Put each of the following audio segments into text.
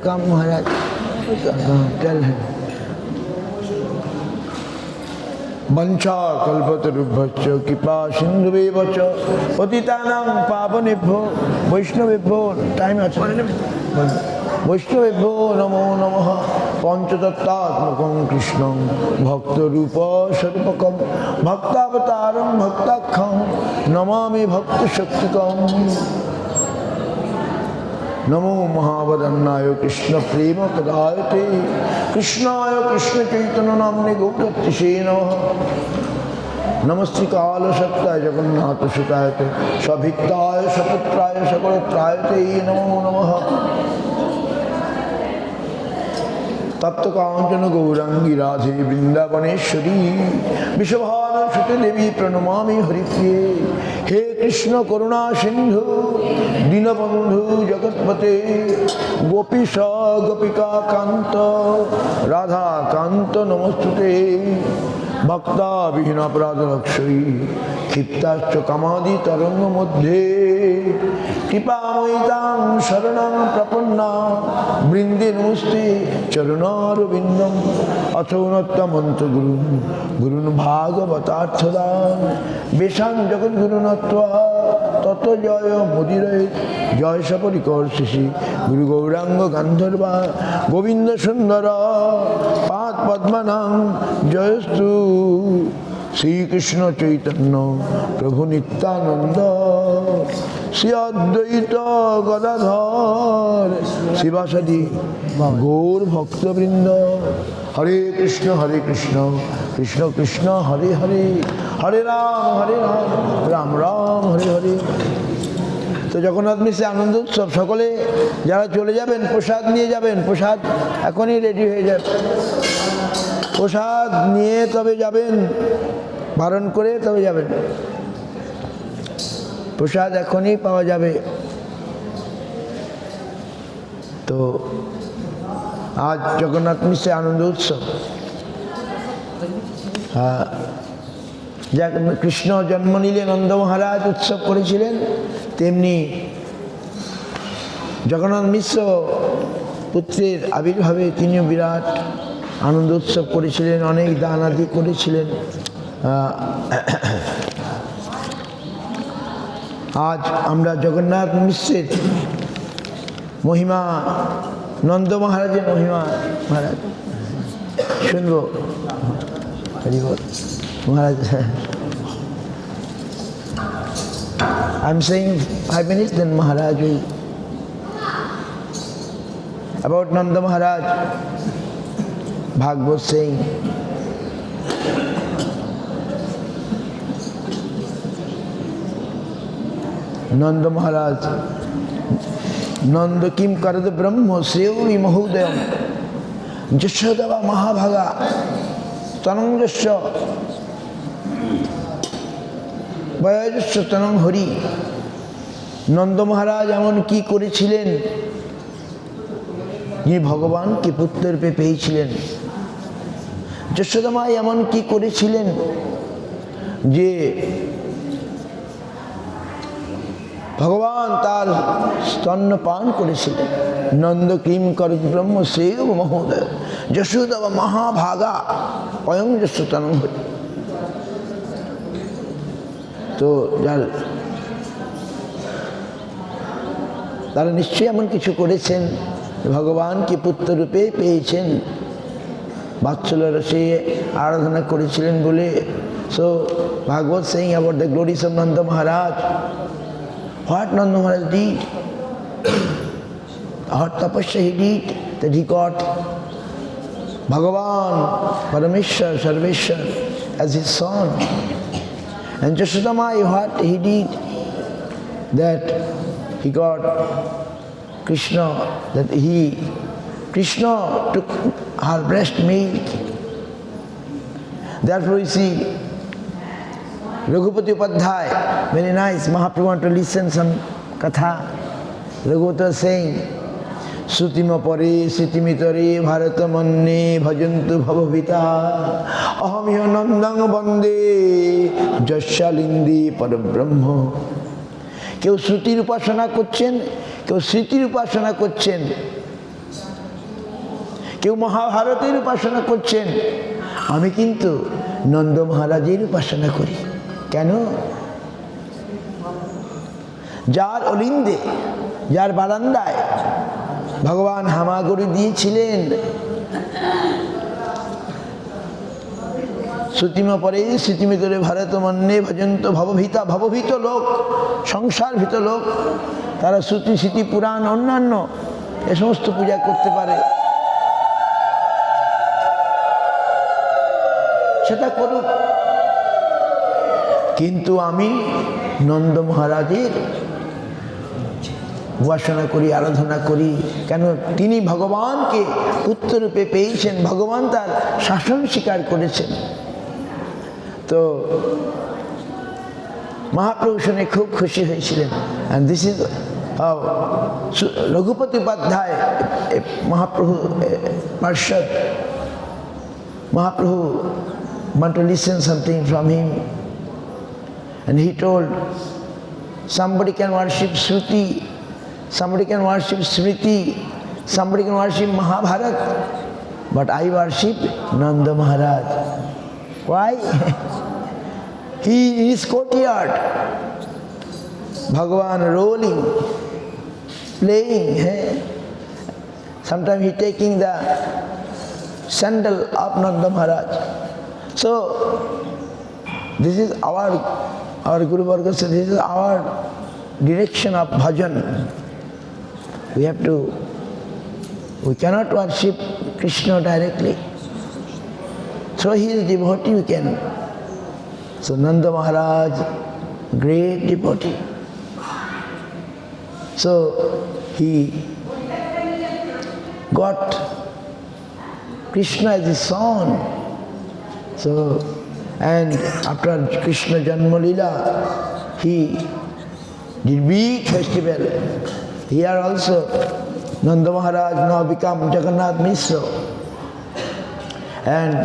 come Maharaj. Tell him. Vancha kalpatarubhaccha kipa sindhuvevacha patitanam pavanebhyo vaishnavebhyo. Time acha. Vaishnavebhyo namo namaha panchatattvatmakam krishnam bhakta rupa sarupakam bhaktavataram bhaktakham namami bhakta shaktikam. नमो महावदन्नाय कृष्ण प्रेम कदायते कृष्णाय कृष्ण चैतन्य नाम्ने गौरतिशे नमः नमस्ते काल सत्ताय जगन्नाथ सुताय सभिक्ताय सपुत्राय सकलत्राय नमो नमः तप्त कांचन गौरांगी राधे वृंदावनेश्वरी विश्वभानुसुते देवी प्रणमामि हरिप्रिये हे कृष्ण करुणा सिंधु दीनबंधु जगत्पते गोपीश गोपिका कांत राधा कांत नमस्तुते भक्ता विहीन अपराध लक्षयी क्षिप्ताश्च कामादि तरंग मध्ये कृपामयितां शरणं प्रपन्ना वृंदे नमस्ते चरणारविंदम अथोनत्तमंत गुरुन् भागवतार्थदान बेशां जगद्गुरु नत्वा तत जय मुदिरे जय सपरिकर शिशि गुरु गौरांग गंधर्वा गोविंद सुंदर पाद पद्मनां जयस्तु श्री कृष्ण चैतन्य प्रभु नित्यानंद श्री अद्वैत गदाधर शिवासादि गौर भक्तवृंद हरे कृष्ण कृष्ण कृष्ण हरे हरे हरे राम राम राम हरे हरे। तो जगन्नाथ मिश्र आनंद उत्सव सकले যারা চলে যাবেন প্রসাদ নিয়ে যাবেন, প্রসাদ এখনই রেডি হয়ে যাবে, প্রসাদ নিয়ে তবে যাবেন, বারণ করে তবে যাবেন, প্রসাদ এখনই পাওয়া যাবে। তো আজ জগন্নাথ মিশ্রের আনন্দ উৎসব। হ্যাঁ, যা কৃষ্ণ জন্ম নিলে নন্দ মহারাজ উৎসব করেছিলেন, তেমনি জগন্নাথ মিশ্র পুত্রের আবির্ভাবে তিনিও বিরাট আনন্দ উৎসব করেছিলেন, অনেক দান আদি করেছিলেন। আজ আমরা জগন্নাথ মিশ্রের মহিমা, নন্দ মহারাজের মহিমা মহারাজ শুনব। হরি বল মহারাজ। I'm saying 5 minutes, then Maharaj will. About Nanda Maharaj, Bhagavad saying, Nanda Maharaj, Nanda kim karad brahma sevi mahudayam jashodava mahabhaga tanangjasya bhayajasya tanang hori। Nanda মহারাজ এমন কি করেছিলেন যিনি ভগবানকে পুত্ররূপে পেয়েছিলেন? যশোদা মা এমন কি করেছিলেন যে ভগবান তার স্তন্যপান করেছিলেন? নন্দ কিম করত ব্রহ্ম সেব মহোদয় যশোদা মহাভাগা অয়ং যশোতনং হরি। তো তারা নিশ্চয়ই এমন কিছু করেছেন, ভগবানকে পুত্ররূপে পেয়েছেন, বাৎসল্য রসে আরাধনা করেছিলেন বলে। So Bhagavat saying about the glories of Nanda Maharaj. What Nanda Maharaj did, what tapasya he did, that he got Bhagavan, Parameshwar, Sarveshwar as his son. And Jashoda Mai, what he did, that he got Krishna, that Krishna took her breast milk. Therefore we see Raghupati Upadhyay, very nice. Mahaprabhu want to listen some katha. Raghupati was saying, Sutima pare sitimitare bharata manne bhajantu bhavavita ahamiya nandang bande jashalindi parabrahma। কেউ শ্রুতির উপাসনা করছেন, কেউ স্মৃতির উপাসনা করছেন, কেউ মহাভারতের উপাসনা করছেন, আমি কিন্তু নন্দ মহারাজের উপাসনা করি। কেন? যার অলিন্দে, যার বারান্দায় ভগবান হামাগুড়ি দিয়েছিলেন, শ্রুতিম পরে শ্রুতিমিতরে ভারত মন্যে ভজন্ত ভবভীতা, ভবভীত লোক, সংসারভীত লোক, তারা শ্রুতি স্মৃতি পুরাণ অন্যান্য এ সমস্ত পূজা করতে পারে, সেটা করুক। কিন্তু আমি নন্দ মহারাজের উপাসনা করি, আরাধনা করি। কেন? তিনি ভগবানকে পুত্ররূপে পেয়েছেন, ভগবান তার শাসন স্বীকার করেছেন। তো মহাপ্রভু শুনে খুব খুশি হয়েছিলেন। And this is Raghupati Upadhyay, Mahaprabhu পার্ষদ, Mahaprabhu want to listen something from him, and he told, somebody can worship Shruti, somebody can worship Smriti, somebody can worship Mahabharat, but I worship Nanda Maharaj. Why? He in his courtyard, Bhagavan rolling, playing, sometimes he taking the sandal of Nanda Maharaj. So this is our Guru Varga said, this is our direction of bhajan. We cannot worship Krishna directly. Through his devotee we can. So Nanda Maharaj, great devotee. So he got Krishna as his son. So, and after Krishna Janma Leela, he did big festival. Here also, Nanda Maharaj now become Jagannath Mishra. And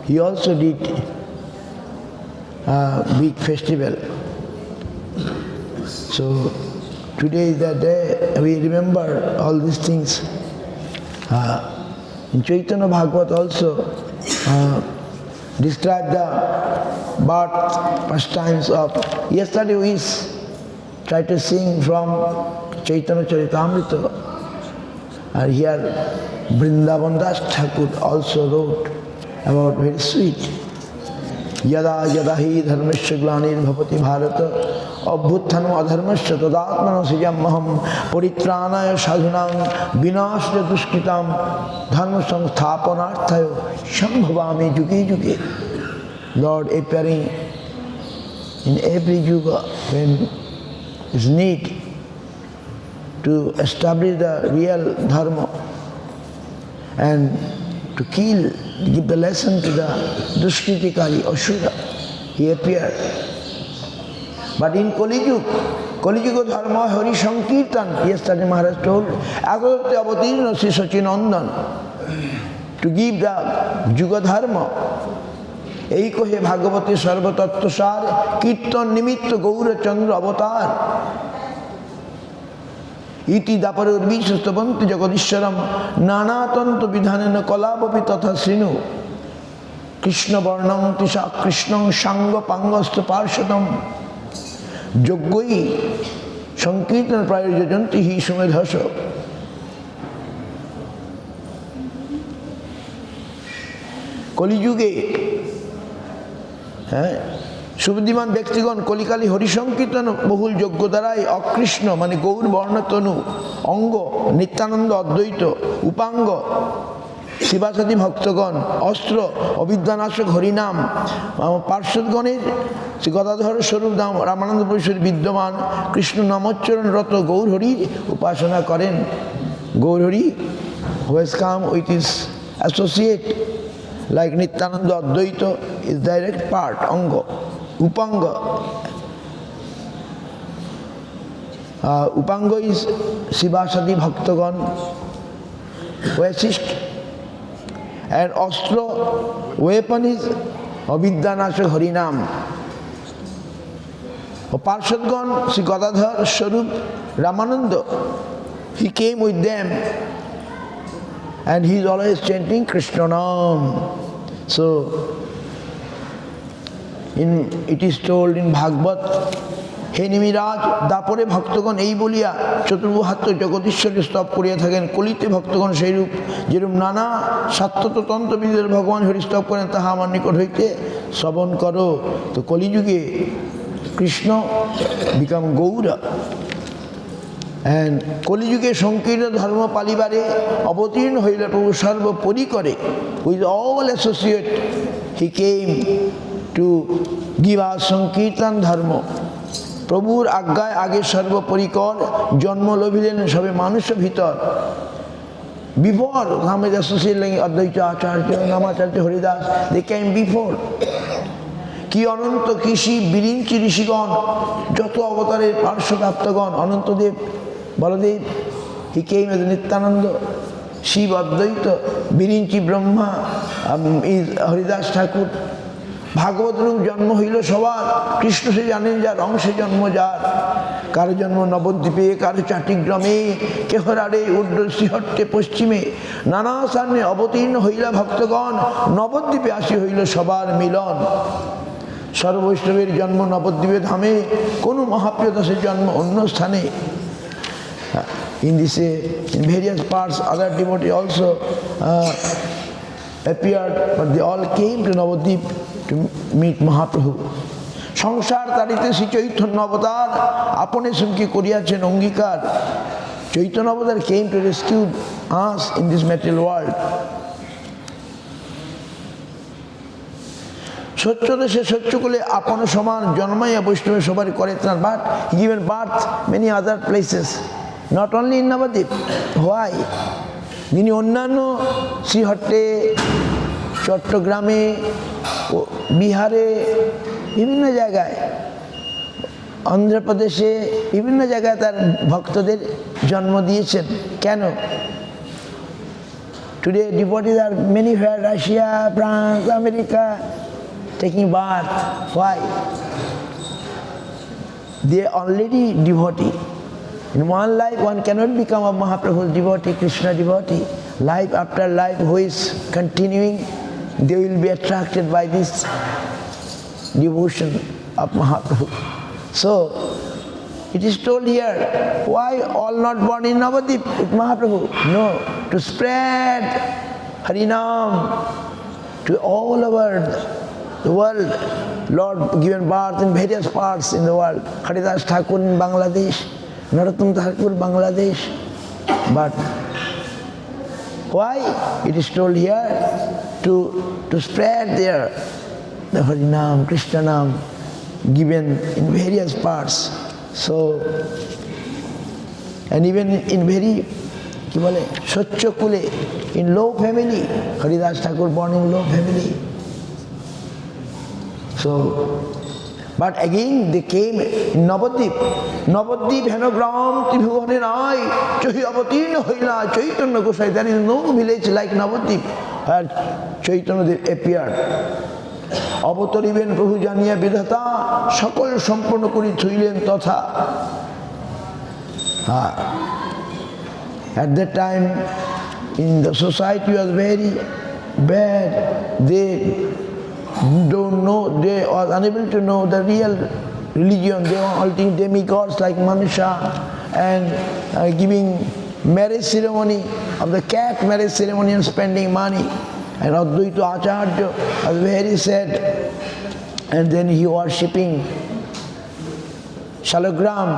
he also did a big festival. So, today is the day we remember all these things. In Chaitanya Bhagavat also describe the birth pastimes of. Yesterday we tried to sing from Chaitanya Charitamrita, and here Vrindavan Das Thakur also wrote about very sweet. Yada yada hi dharmasya glanir bhavati bharata অভ্যুত্থান অধর্মস্য তদাত্মন সৃজাম্যহম পরিত্রাণায় সাধুনাং বিনাশায় দুষ্কৃতাম ধর্ম সংস্থাপনার্থায় সম্ভবামি যুগে যুগে। Lord appearing in every yuga when is need to establish the real dharma and to kill, give the lesson to the dushkritikari asura. He appeared. But in Kali Yuga Dharma Hari Sankirtan, yesterday Maharaj told, Agote Avatirna Sri Sachinandan, to give the Yuga Dharma, Eiko he Bhagavati Sarva Tattva Sar, Kirtan Nimitta Gaura Chandra Avatar, Iti Dapara Urvishastavanti Jagadisharam, Nanatanto Vidhanena Kalabhapi Tatha Srinu, Krishna Varnam Tisha Krishna Shanga Pangasta Parshadam, যোগ্যই সংকীর্তন প্রয়োজনতি হি সুমেধস। কলিযুগে সুবুদ্ধিমান ব্যক্তিগণ কলিকালী হরিসংকীর্তন বহুল যোগ্য দ্বারাই অকৃষ্ণ মানে গৌর বর্ণতনু অঙ্গ নিত্যানন্দ অদ্বৈত উপাঙ্গ শিবাসাদী ভক্তগণ অস্ত্র অবিদ্যানাশক হরিনাম পার্শ্বদগণের শ্রী গদাধর স্বরূপ নাম রামানন্দ পরিষদ বিদ্যমান কৃষ্ণ নামোচ্চারণরত গৌরহরির উপাসনা করেন। Gaurhari who has come with his associate like Nityananda Advaita is direct part, anga, upanga. Upanga is Shivasadi Bhaktagan who assist, and Astra weapon is Abhidyanashak Harinam. Parshadgan, Sri Gadadhar Swarup Ramananda, he came with them and he is always chanting Krishna Nam. So, it is told in Bhagavad, হে নিমিরাজ দাপরে ভক্তগণ এই বলিয়া চতুর্বাহাত্য জগদীশ্বরকে স্তব করিয়া থাকেন। কলিতে ভক্তগণ সেইরূপ যেরূপ নানা সাত্যত তন্ত্রবিদের ভগবান হরি স্তব করেন, তাহা আমার নিকট হইতে শ্রবণ করো। তো কলিযুগে কৃষ্ণ বিকাম গৌরা, and কলিযুগে সংকীর্ণ ধর্ম পালিবারে অবতীর্ণ হইল প্রভু সর্বোপরি করে। With all associate he came to give us সংকীর্তন ধর্ম। প্রভুর আজ্ঞায় আগে সর্বপরিকর জন্ম লভিলেন সবে মানুষ ভিতর। বিফোর হামেদ অ্যাসোসিয়েট অদ্বৈত আচার্য নামাচার্য হরিদাস, দে কেম বিফোর। কি অনন্ত কৃষি বিরিঞ্চি ঋষিগণ, যত অবতারের পার্শ্বপ্রাপ্তগণ, অনন্তদেব বলদেব, হি কেম এজ নিত্যানন্দ, শিব অদ্বৈত, বিরিঞ্চি ব্রহ্মা, হরিদাস ঠাকুর। ভাগবত রূপ জন্ম হইল সবার, কৃষ্ণ সে জানেন যার, অংশে জন্ম যার। কারো জন্ম নবদ্বীপে, কারো চাটিগ্রামে, কেহরারে উর্ধ্ব শ্রীহট্টে পশ্চিমে, নানা স্থানে অবতীর্ণ হইলা ভক্তগণ, নবদ্বীপে আসি হইল সবার মিলন। সর্ববৈষ্ণবের জন্ম নবদ্বীপে ধামে, কোনো মহাপ্রিয় দাসের জন্ম অন্য স্থানে। In this, in various parts, other devotees also appeared, but they all came to Navadvip to meet Mahaprabhu. সংসার তারিতে শ্রী চৈতন্য অবতার আপনে সুমকে করিয়াছেন অঙ্গীকার। চৈতন্য অবতার came to rescue us in this material world. স্বচ্ছ দেশে স্বচ্ছ কুলে আপন সমান জন্মাইয়া বৈষ্ণবের সবার করে ত্রাণ। But he given birth many other places, not only in Navadvip. Why? তিনি অন্যান্য শ্রীহট্টে, চট্টগ্রামে, বিহারে, বিভিন্ন জায়গায়, অন্ধ্রপ্রদেশে, বিভিন্ন জায়গায় তার ভক্তদের জন্ম দিয়েছেন। কেন? Today devotees are many where Russia, France, America taking birth. Why? They are already devotee. In one life one cannot become a Mahaprabhu's devotee, Krishna devotee. Life after life who is continuing, they will be attracted by this devotion of Mahaprabhu. So, it is told here, why all not born in Navadvip with Mahaprabhu? No, to spread Harinam to all over the world. Lord given birth in various parts in the world. Haridas Thakur in Bangladesh, Narottam Thakur Bangladesh. But why? It is told here to spread there the Harinam, Krishna Nam given in various parts. So, and even in very, কি বলে, স্বচ্ছ কুলে, in low family, Haridas Thakur born in low family. So, but again they came in Navadvip. Navadvip হেনগ্রাম ত্রিভুবনে নাই, চহি অবতীর্ণ হইলা চৈতন্য গোসাই। There is no village like Navadvip where Chaitanya appeared. অবতরিবেন প্রভু জানিয়া বিধাতা, সকল সম্পন্ন করি থইলেন তথা। At that time in the society was very bad. They don't know, they are unable to know the real religion. They are all demigods like Manusha, and giving marriage ceremony of the cat marriage ceremony and spending money. And Advaita Acharya was very sad, and then he worshipping Shalagram,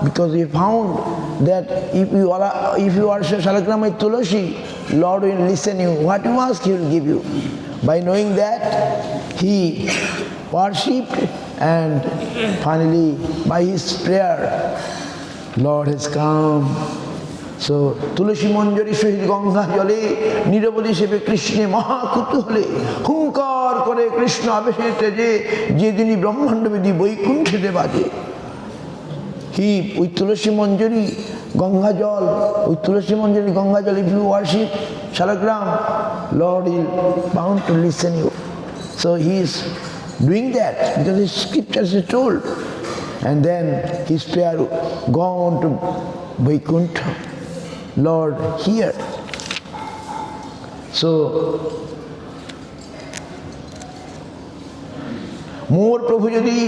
because he found that if you worship Shalagram with Tulasi, Lord will listen you. What you ask, he will give you. By knowing that, he worshipped, and finally by his prayer, Lord has come. So, তুলসী মঞ্জরি সহিত গঙ্গা জলে নিরবধি সেবে কৃষ্ণে মহাকুতূহলে হুঙ্কার করে কৃষ্ণ আবেশে তেজে যেদিনই ব্রহ্মাণ্ডবেদী বৈকুণ্ঠেতে বাজে। He, with তুলসী মঞ্জরি গঙ্গা জল, with তুলসী মঞ্জরি গঙ্গা জল, if you worship Shalagram, Lord is bound to listen you. So he is doing that because his scriptures is told. And then his prayer gone to Vaikuntha. Lord, hear. So, মোর প্রভু যদি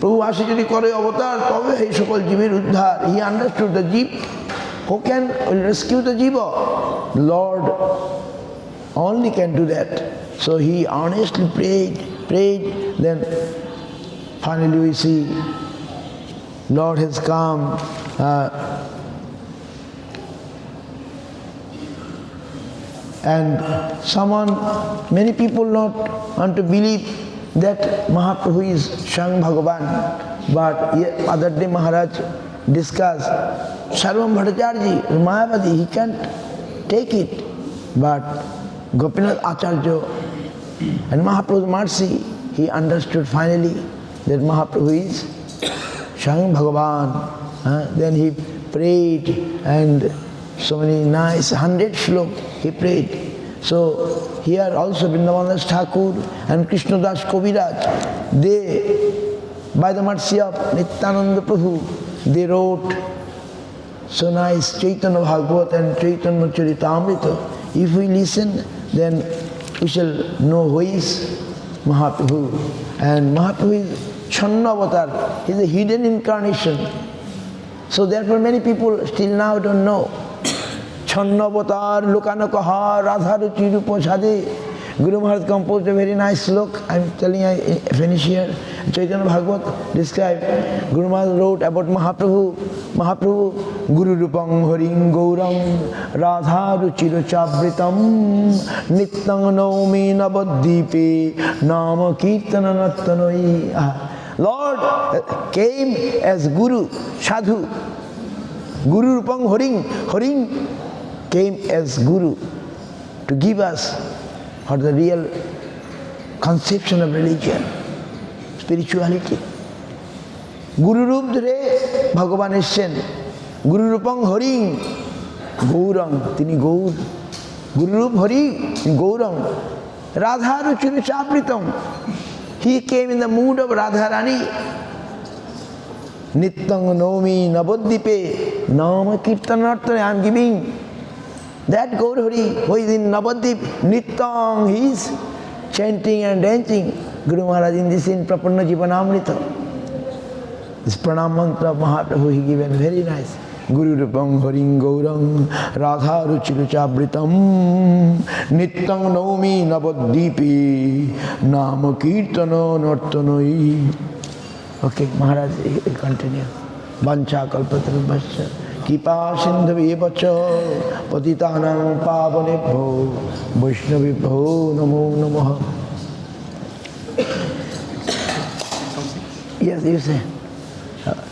প্রভু আসে যদি করে অবতার তবে এই সকল জীবের উদ্ধার। He understood the jeep. Who can rescue the jiva? Lord only can do that. So he honestly prayed. Then finally we see Lord has come. And many people not want to believe that Mahaprabhu is Swayam Bhagavan. But other day Maharaj discussed, Sarvam Bhattacharya, Mayavadi, he can't take it. But Gopinath Acharya and Mahaprabhu's mercy, he understood finally that Mahaprabhu is Swayam Bhagavan. Then he prayed and so many nice 100 slok he prayed. So here also Vrindavan Thakur and Krishnadas Kaviraj, they, by the mercy of Nityananda Prabhu, they wrote so nice Chaitanya Bhagavat and Chaitanya Charitamrita. If we listen, then we shall know who is Mahaprabhu. And Mahaprabhu is Channa Avatar, he is a hidden incarnation. So therefore many people still now don't know. Channa-avatar, Lokana-kaha, Radha-ruchi-rupa sadhe. Guru Maharaj composed a very nice slok. I'm telling you, I finish here. Chaitanya Bhagavat described. Guru Maharaj wrote about Mahaprabhu. Mahaprabhu, Guru Rupam Haring Gaurang, Radha-ruchi-ruchabritam, Nityang Naumi Navaddipe, Nama Kirtana Nattanoi. Lord came as Guru, Sadhu. Guru Rupam Haring came as Guru to give us for the real conception of religion, spirituality. Guru Rup dhare Bhagavan eschen. Guru Rupam Haring Gaurang, tini Gaur. Guru Rup Hari Gaurang. Radha Ruchira Chapritam. He came in the mood of Radharani. Nityang Naumi Navaddipe, Nama Kirtanartane. I am giving that Gaur Hari who is in Navadip, Nityang, he is chanting and dancing. Guru Maharaj in this in Prapanna Jivanamrita. This pranam mantra of Mahaprabhu he given very nice. Guru Rupam Haring Gaurang, Radha Ruchiruchabritam, Nityang Naumi Navaddipe, Nama Kirtana Nartanoi. Okay, Maharaj will continue. Vancha kalpatarubhasya Kripa sindhaveva cha patitanang pavanebhyo Vaishnavibhyo namo namaha. Yes, you say.